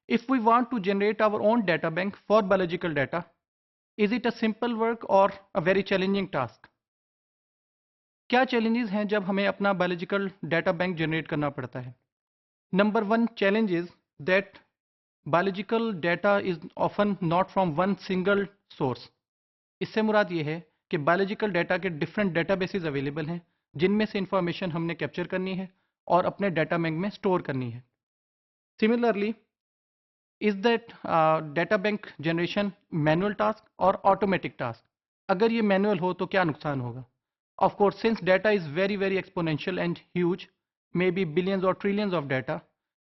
If we want to generate our own data bank for biological data, is it a simple work or a very challenging task? क्या challenges हैं जब हमें अपना biological data bank generate करना पड़ता है? Number one challenge is that biological data is often not from one single source. इससे मुराद ये है कि बायोलॉजिकल डाटा के डिफरेंट डेटाबेसेस अवेलेबल हैं जिनमें से इंफॉर्मेशन हमने कैप्चर करनी है और अपने डाटा बैंक में स्टोर करनी है. Similarly, is that data bank generation manual task और ऑटोमेटिक टास्क? अगर ये मैनुअल हो तो क्या नुकसान होगा? Of course, since data is very very exponential and huge, may be billions और trillions of data,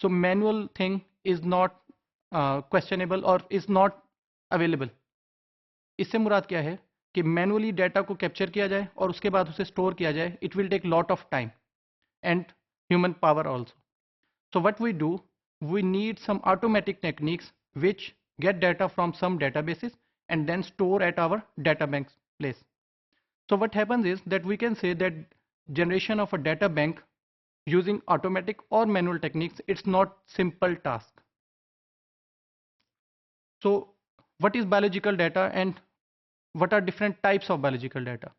so manual thing is not questionable और इज नॉट अवेलेबल. इससे मुराद क्या है कि मैनुअली डाटा को कैप्चर किया जाए और उसके बाद उसे स्टोर किया जाए. It will take lot of time and human power also. So what we do, we need some automatic techniques which get data from some databases and then store at our data bank place. So what happens is that we can say that generation of a data bank using automatic or manual techniques, it's not simple task. So what is biological data and what are different types of biological data?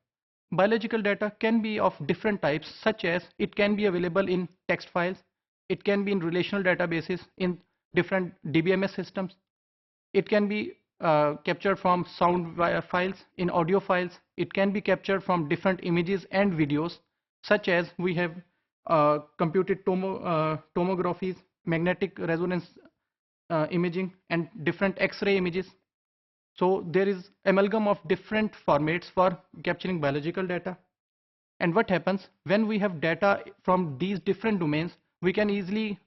Biological data can be of different types, such as it can be available in text files, it can be in relational databases in different DBMS systems, it can be captured from sound files, in audio files, it can be captured from different images and videos, such as we have computed tomographies, magnetic resonance imaging, and different X-ray images. So there is amalgam of different formats for capturing biological data. And what happens when we have data from these different domains, we can easily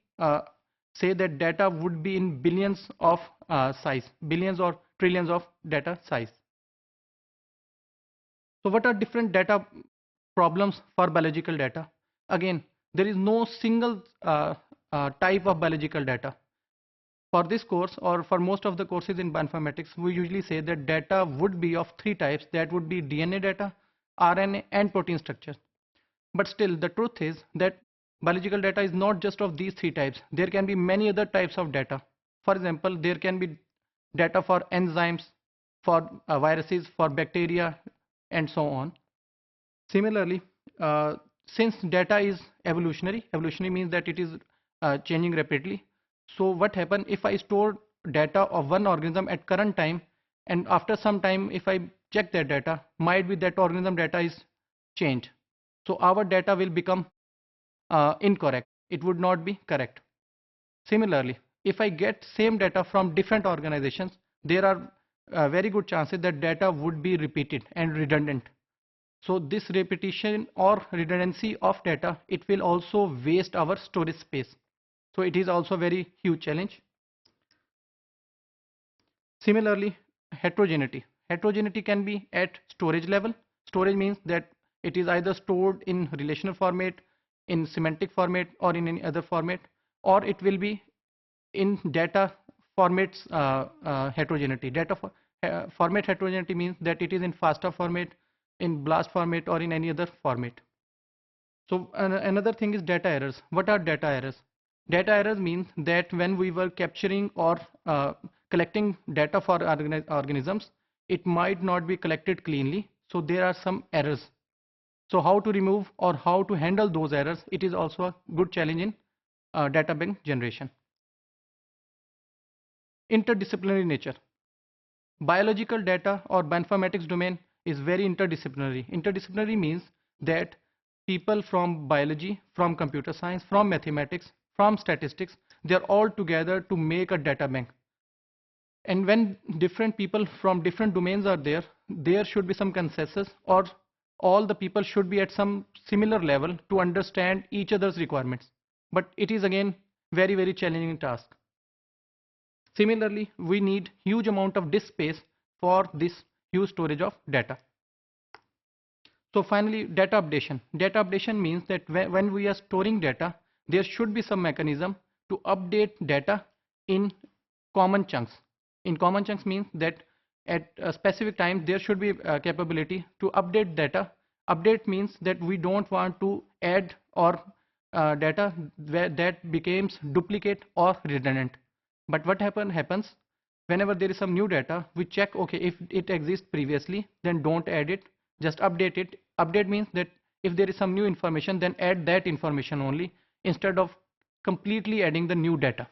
say that data would be in billions of size, billions or trillions of data size. So what are different data problems for biological data? Again, there is no single type of biological data. For this course, or for most of the courses in bioinformatics, we usually say that data would be of three types. That would be DNA data, RNA, and protein structure. But still, the truth is that biological data is not just of these three types. There can be many other types of data. For example, there can be data for enzymes, for viruses, for bacteria, and so on. Similarly, since data is evolutionary means that it is changing rapidly. So what happens if I store data of one organism at current time, and after some time if I check that data, might be that organism data is changed. So our data will become incorrect. It would not be correct. Similarly, if I get same data from different organizations, there are very good chances that data would be repeated and redundant. So this repetition or redundancy of data, it will also waste our storage space. So it is also a very huge challenge. Similarly, heterogeneity. Heterogeneity can be at storage level. Storage means that it is either stored in relational format, in semantic format, or in any other format, or it will be in data formats heterogeneity. Format heterogeneity means that it is in FASTA format, in BLAST format, or in any other format. So another thing is data errors. What are data errors? Data errors means that when we were capturing or collecting data for organisms, it might not be collected cleanly. So there are some errors. So how to remove or how to handle those errors, it is also a good challenge in data bank generation. Interdisciplinary nature. Biological data or bioinformatics domain is very interdisciplinary. Interdisciplinary means that people from biology, from computer science, from mathematics, from statistics, they are all together to make a data bank. And when different people from different domains are there, there should be some consensus, or all the people should be at some similar level to understand each other's requirements. But it is again very, very challenging task. Similarly, we need huge amount of disk space for this huge storage of data. So finally, data updation. Data updation means that when we are storing data, there should be some mechanism to update data in common chunks. In common chunks means that at a specific time there should be a capability to update data. Update means that we don't want to add or data that becomes duplicate or redundant. But what happens whenever there is some new data, we check, okay, if it exists previously, then don't add it, just update it. Update means that if there is some new information, then add that information only instead of completely adding the new data.